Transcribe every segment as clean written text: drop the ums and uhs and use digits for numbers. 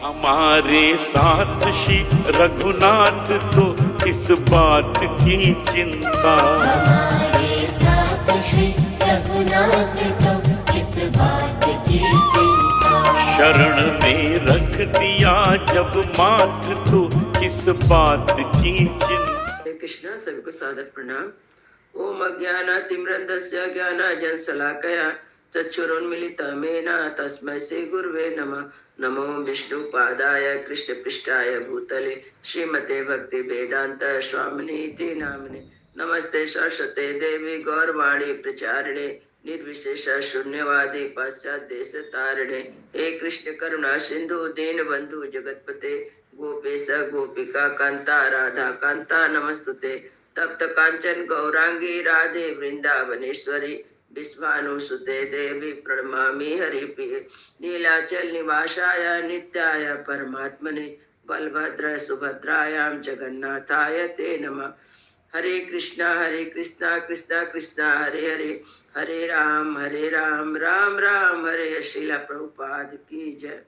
हमारे साथ श्री रघुनाथ तो किस बात की चिंता। हमारे साथ श्री रघुनाथ तो किस बात की चिंता। शरण में रख दिया जब माथ तो किस बात की चिंता। हरे कृष्णा। सभी को सादर प्रणाम। ओम अज्ञानातिमिरन्धस्य ज्ञानाञ्जनशलाकया चक्षुरुन्मीलितं तस्मै श्री गुरुवे नमः। नमो विष्णुपादाय कृष्णपृष्ठाय भूतले श्रीमते भक्ति वेदांत स्वामिनीति नामिने। नमस्ते सरस्वते देवी गौरवाणी प्रचारिणे निर्विशेष शून्यवादी पाश्चात्य देश तारिणे। हे कृष्ण करुणा सिंधु दीन बंधु जगतपते गोपेश गोपिका कांता राधा कांता नमस्तुते। तप्त कांचन गौरांगी राधे वृंदावनेश्वरी विश्वानुसुते देवी प्रणमामि हरिप्रिये। नीलाचल निवासाय नित्याय परमात्मने बलभद्र सुभद्रायां जगन्नाथाय ते नमः। हरे कृष्णा कृष्णा कृष्णा हरे हरे हरे राम राम राम हरे। श्रीला प्रभुपाद की जय।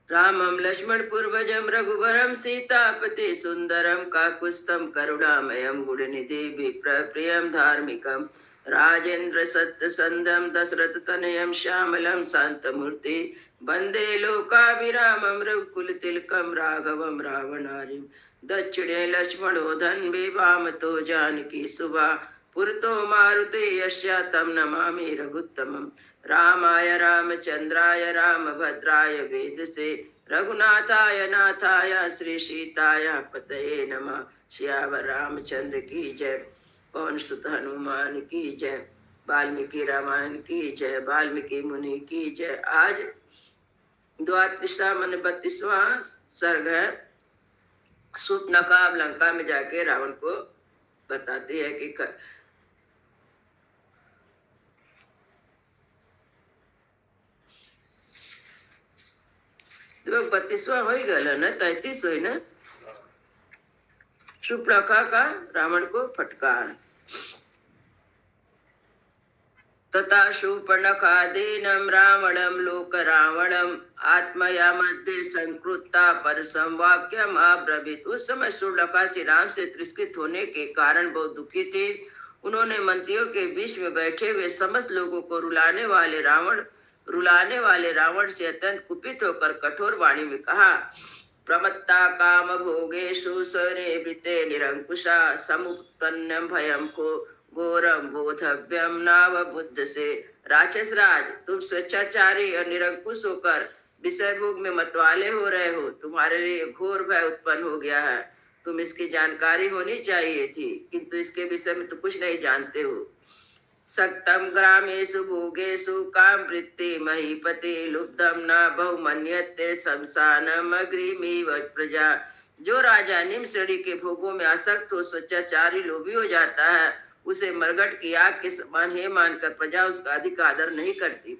रामं लक्ष्मण पूर्वजं रघुवरं सीतापति सुंदरं काकुत्स्थं करुणामयं गुणनिधि विप्रप्रियं धार्मिकं राजेन्द्र सत्यसंधं दशरथतनयं श्यामलं शान्तमूर्ति वन्दे लोकाभिरामं रघुकुलतिलकं राघवं रावणारिं दक्षिणे लक्ष्मणो धन्वी वामतो जानकी सुभा पुरतो मारुते यस्य तं नमामि रघुत्तमम्। रामाय रामचंद्राय रामभद्राय वेदसे रघुनाथाय नाथाय श्री सीताय पतये नमः। श्यावर रामचंद्र की जय। पवन सुत हनुमान की जय। वाल्मीकि रामायण की जय। वाल्मीकि मुनि की जय। आज द्वादशा मन 32वां सर्ग है। सूर्पनखा अब लंका में जाके रावण को बताती है कि तो 32वां हो गया ना, 33 हुई ना। सूर्पनखा का रावण को फटकार। तथा शूर्पणखादीनं रावणं लोक रावणम आत्मया मध्ये संकृता परसम वाक्यम अब्रवीत। उस समय शूर्पणखा श्री राम से तिरस्कृत होने के कारण बहुत दुखी थे। उन्होंने मंत्रियों के बीच में बैठे हुए समस्त लोगों को रुलाने वाले रावण से अत्यंत कुपित होकर कठोर वाणी में कहा। प्रमत्ता काम भोगेषु स्वनिवृत्ते निरंकुशा समुत्पन्नम भयम को घोरम बोधव्यम नाव बुद्ध से। राक्षस राज, तुम स्वेच्छाचारी और निरंकुश होकर विषय भोग में मतवाले हो रहे हो। तुम्हारे लिए घोर भय उत्पन्न हो गया है। तुम इसकी जानकारी होनी चाहिए थी, किंतु इसके विषय में तो कुछ नहीं जानते हो। सक्तम ग्रामेषु भोगेषु काम वृत्ति महीपति लुब्धम न बहुमन्यते शमशानम अग्रिमीव प्रजा। जो राजा निम्न श्रेणी के भोगों में आसक्त हो, स्वेच्छाचारी लोभी हो जाता है, उसे मरघट की आग के समान हे मानकर प्रजा उसका अधिक आदर नहीं करती।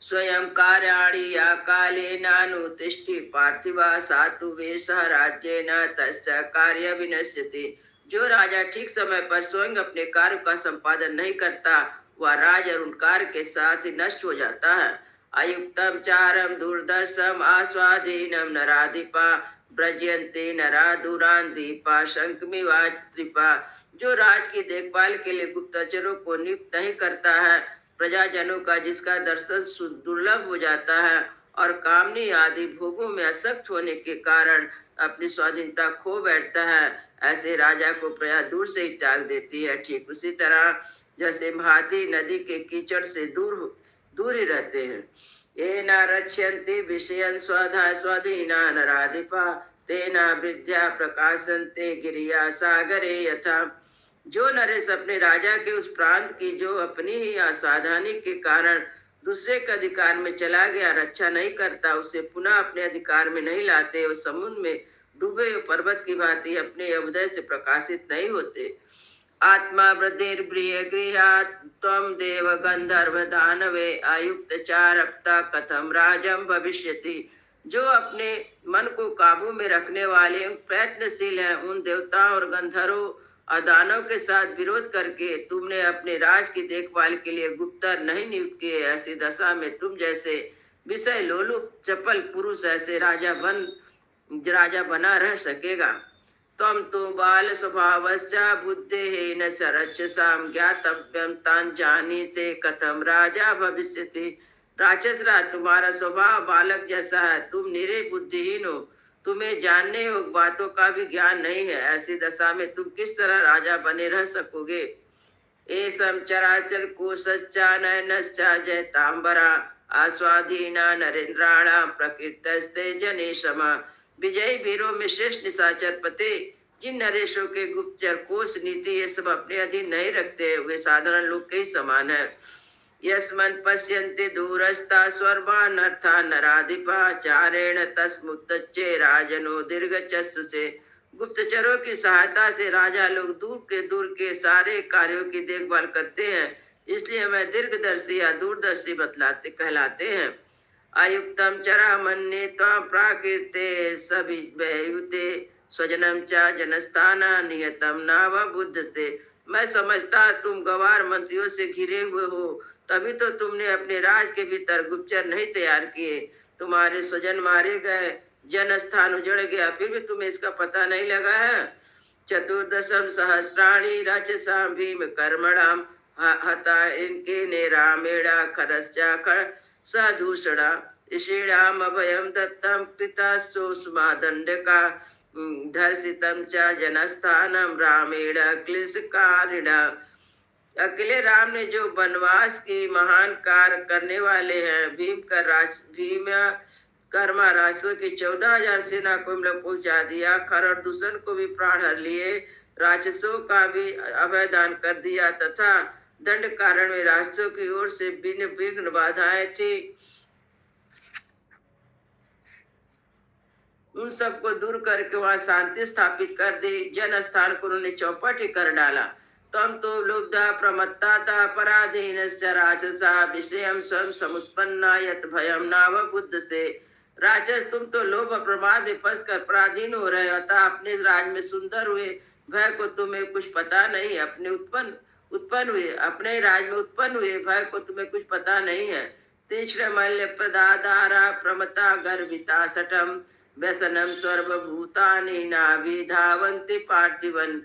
स्वयं कार्याणि या काले नानुतिष्ठि पार्थिवा सातु वेशः राज्येन तस्य कार्य विनश्यति। जो राजा ठीक समय पर स्वयं अपने कार्य का संपादन नहीं करता, वह राज और उन कार्य के साथ ही नष्ट हो जाता है। अयुक्तम चारम दुर्दर्शम आस्वादीनम नराधिपा ब्रजयन्ते नरा दुरान दीपा शंखमिवात्रिपा। जो राज की देखभाल के लिए गुप्तचरों को नियुक्त नहीं करता है, प्रजाजनों का जिसका दर्शन दुर्लभ हो जाता है और कामनी आदि भोगों में आसक्त होने के कारण अपनी स्वाधीनता खो बैठता है, ऐसे राजा को प्रजा दूर से ही त्याग देती है। ठीक उसी तरह जैसे हाथी नदी के कीचड़ से दूर ही रहते हैं। ये न रक्ष्यन्ति विषयन् स्वधा स्वाधीना नराधिपा तेना विद्या प्रकाशन्ते गिरिया सागरे यथा। जो नरेश अपने राजा के उस प्रांत की जो अपनी ही असावधानी के कारण दूसरे के अधिकार में चला गया रक्षा नहीं करता, उसे पुनः अपने अधिकार में नहीं लाते, और समुद्र में डूबे हुए पर्वत की भांति अपने उदय से प्रकाशित नहीं होते। आत्मा वृद्धिर्प्रिय गृहात् त्वं देव गंधर्व दानवे आयुक्त चारप्ता कथम राजम भविष्यति। जो अपने मन को काबू में रखने वाले प्रयत्नशील हैं, उन देवताओं और गंधर्वों और दानव के साथ विरोध करके तुमने अपने राज की देखभाल के लिए गुप्तर नहीं नियुक्त किए। ऐसी दशा में तुम जैसे विषय लोलुप चपल पुरुष ऐसे राजा बना रह सकेगा। त्वं तो बाल स्वभावश्च बुद्धेन सरक्षसां ज्ञातव्यं तान् जानीते कथम राजा भविष्यति। राक्षस राज, तुम्हारा स्वभाव बालक जैसा है, तुम निरे बुद्धिहीन हो, तुम्हें जानने योग्य बातों का भी ज्ञान नहीं है। ऐसी दशा में तुम किस तरह राजा बने रह सकोगे। एसम चराचर कोशश्चा नयनश्चा जयतांबरा आस्वादीना नरेंद्राणा प्रकृतस्ते जनेशमा। विजयी वीरों में श्रेष्ठ निशाचर पते, जिन नरेशों के गुप्तचर कोश नीति ये सब अपने अधीन नहीं रखते, वे साधारण लोग के ही समान है। यस्मन् पश्यन्ति दूरस्था स्वर्वानर्था नराधिपा चारेण तस्मुत्तच्चे राजनो दीर्घचक्षुषे। गुप्तचरों की सहायता से राजा लोग दूर के सारे कार्यों की देखभाल करते हैं, इसलिए हमें दीर्घदर्शी या दूरदर्शी बतलाते कहलाते हैं। आयुक्तम चरा मन्ये त्वां प्राकृते सवियुते स्वजनम च जनस्थाना नियतम नाव बुद्धते। मैं समझता तुम गवार मंत्रियों से घिरे हुए हो, तभी तो तुमने अपने राज के भीतर गुप्तचर नहीं तैयार किए। तुम्हारे स्वजन मारे गए, जन स्थान उजड़ गया, फिर भी तुम्हें इसका पता नहीं लगा है। चतुर्दशम सहस्राणि राक्षसां भीम कर्मणाम हता इनके ने रामेणा खरश्चा सधूषणा ऋषीणाम अभयम दत्तम कृतास्तोस्मा दंडका धर्षितम च जनस्थानम रामेण क्लेशकारिणा। अकेले राम ने जो वनवास की महान कार्य करने वाले हैं, भीम कर्मा राष्ट्रों की 14,000 सेना को मतलब पहुंचा दिया, खर और दूषण को भी प्राण हर लिए, राक्षसों का भी अभयदान कर दिया तथा दंड कारण में राष्ट्रों की ओर से बिन विघ्न बाधाएं थी, उन सबको दूर करके वहां शांति स्थापित कर दी। जन स्थान को उन्होंने चौपट ही कर डाला। तम तो लुब्धा प्रमत्ता पराधीन राक्षसा विषयम स्वयं समुत्पन्ना यत भयम नाव बुद्ध से। राक्षस, तुम तो लोभ और प्रमाद में फंस कर पराधीन हो रहे हो, अतः अपने राज में सुंदर हुए भय को तुम्हें कुछ पता नहीं। अपने उत्पन्न हुए अपने राज में उत्पन्न हुए भय को तुम्हें कुछ पता नहीं है। तीक्ष्ण मल्य प्रदादारा प्रमता गर्भिता सटम व्यसनम सर्वभूतानि नाभिधावन्ति पार्थिवन।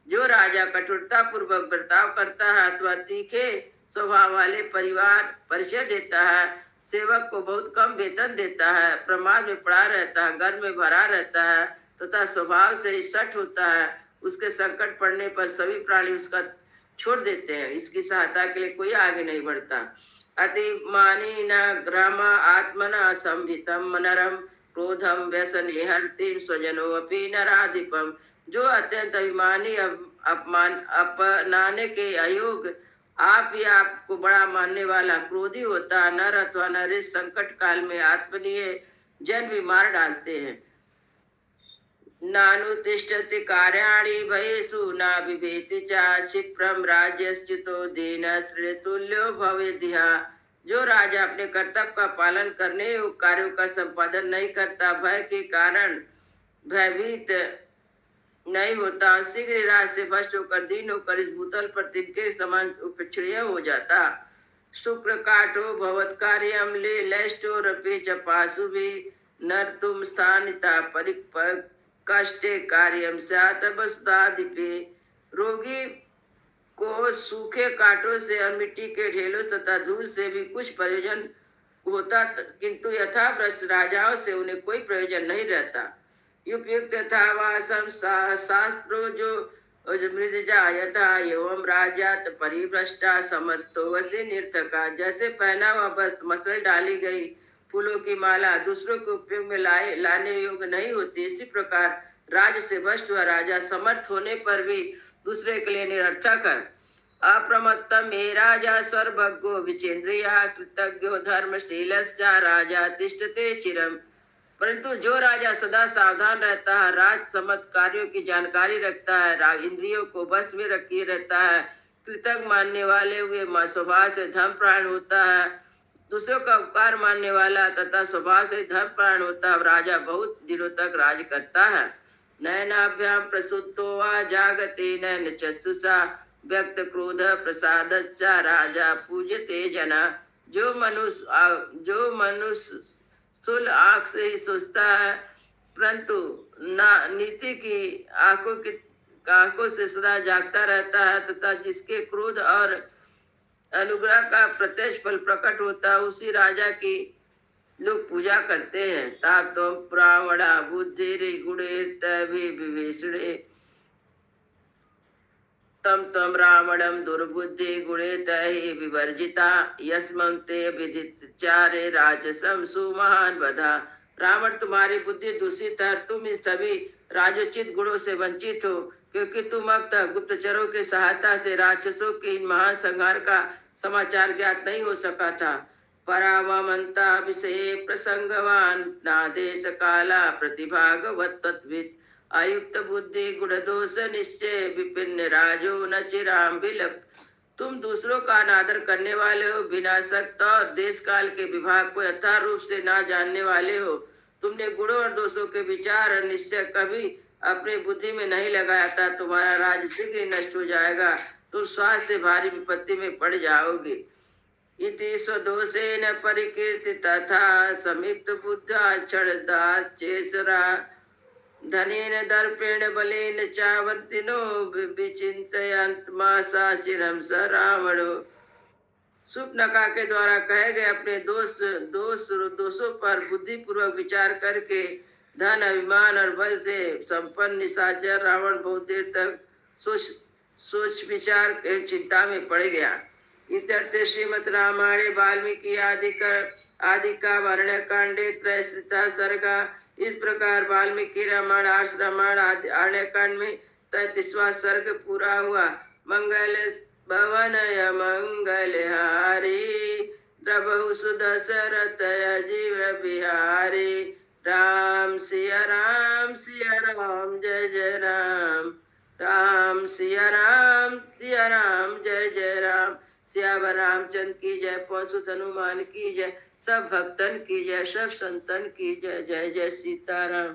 जो राजा कठोरता पूर्वक बर्ताव करता है अथवा तीखे स्वभाव वाले परिचय देता है, सेवक को बहुत कम वेतन देता है, प्रमाद में पड़ा रहता है, घर में भरा रहता है तथा स्वभाव से ही सठ होता है, उसके संकट पड़ने पर सभी प्राणी उसका छोड़ देते हैं, इसकी सहायता के लिए कोई आगे नहीं बढ़ता। अतिमानी न ग्रामा आत्मना संभितम नरम क्रोधम व्यसने हर्तिम स्वजनो अपि नराधिपम। जो अत्यंत अभिमानी अपनाने के अयोग आप ही आपको बड़ा मानने वाला क्रोधी होता है, नर अथवा नरेश संकट काल में आत्मनीय जन भी मार डालते हैं। नानुतिष्ठति कार्याणि भयेषु न बिभेति च क्षिप्रम राज्यच्युतो दीनस्तुल्यो भवेद्या। जो राजा अपने कर्तव्य का पालन करने योग्य कार्यों का संपादन नहीं करता, भय के कारण भयभीत नहीं होता, शीघ्र राज से भ्रष्ट होकर दीन होकर इस भूतल पर तिनके समान उपेक्षणीय हो जाता। शुक्र काठो भवत कार्यम ले लैष्टो रपे च पाशुभि नर्तुम स्थानिता कष्टे कार्यम स्यात् वसुधाधिपे। रोगी को सूखे कांटों से और मिट्टी के ढेलों तथा धूल से भी कुछ प्रयोजन होता, किंतु यथाभ्रष्ट राजाओं से उन्हें कोई प्रयोजन नहीं रहता। युपयुक्त यथावासम शास्त्रो जो मृदजा यथा एवं राजात परिभ्रष्टा समर्थो वसे निर्थका। जैसे पहना हुआ वस्त्र मसल डाली गई फूलों की माला दूसरों के उपयोग में लाने योग्य नहीं होती, इसी प्रकार राज से भ्रष्ट हुआ राजा समर्थ होने पर भी दूसरे के लिए निरर्थक है। अप्रमत्तम हे राजा सर्वज्ञो विचेन्द्रिया कृतज्ञो धर्मशीलश्च राजा तिष्ठते चिरम। परंतु जो राजा सदा सावधान रहता है, राज सम्मत कार्यों की जानकारी रखता है, इंद्रियों को बस में रखे रहता है, कृतज्ञ मानने वाले हुए स्वभाव से धर्म प्राण होता है, दूसरों का उपकार मानने वाला तथा स्वभाव से धर्म प्राण होता है, राजा बहुत दिनों तक राज करता है। नयनाभ्यां प्रसुप्तो वा जागते नयन चक्षुषा व्यक्त क्रोध प्रसाद राजा पूजते जना। जो मनुष्य सुल आंख से ही सोचता है, परंतु ना नीति की आंखों से सदा जागता रहता है, तथा जिसके क्रोध और अनुग्रह का प्रत्यक्ष फल प्रकट होता है, उसी राजा की लोग पूजा करते हैं। ताप्तम ब्राह्मणा बुद्धि गुणे तभी विभीषणे तम तम रावणम दुर्बुद्धि गुणे तहि विवर्जिता यस्मन्ते विदिचारे राजसम सुमहान बधा। रावण, तुम्हारी बुद्धि दूषित है, तुम इन सभी राजोचित गुणों से वंचित हो, क्योंकि तुम अब तक गुप्तचरों की सहायता से राक्षसों के इन महान संहार का समाचार ज्ञात नहीं हो सका था। परामंता विषय प्रसंगवान नादेश काला प्रतिभागवत तत्विद आयुक्त बुद्धि गुण दोष निश्चय विपिन राजो न चिराम बिलप। तुम दूसरों का अनादर करने वाले हो, विनाशक और देश काल के विभाग को यथार्थ रूप से ना जानने वाले हो। तुमने गुणों और दोषों के विचार और निश्चय कभी अपनी बुद्धि में नहीं लगाया था। तुम्हारा राज्य शीघ्र नष्ट हो जाएगा, तुम स्वास्थ्य से भारी विपत्ति में पड़ जाओगे। इति स्वदोषेन परिकीर्ति तथा समीप्त बुद्धा क्षणदा चेसरा धनेन दर्पेण बलेन चावर्तिनो विचिंतयन्त्मा सा चिरम स रावणो। सुपनका के द्वारा कहे गए अपने दोषों पर बुद्धिपूर्वक विचार करके धन अभिमान और बल से संपन्न निशाचर रावण बहुत देर तक सोच विचार के चिंता में पड़ गया। इत्यर्थे श्रीमद् रामायणे वाल्मीकि आदि का वर्ण कांडे त्रयस्ता सर्गा। इस प्रकार वाल्मीकि रामायण रामायण आरण्य कांड में 33वां सर्ग पूरा हुआ। मंगल भवनय मंगलहारी प्रभु सुदशरथ अजीव बिहारी। राम सिया राम जय जय राम। राम सिया राम जय जय राम। सियावर रामचंद्र की जय, पौसुत हनुमान की जय, सब भक्तन की जय, सब संतन की जय। जय जय सीताराम।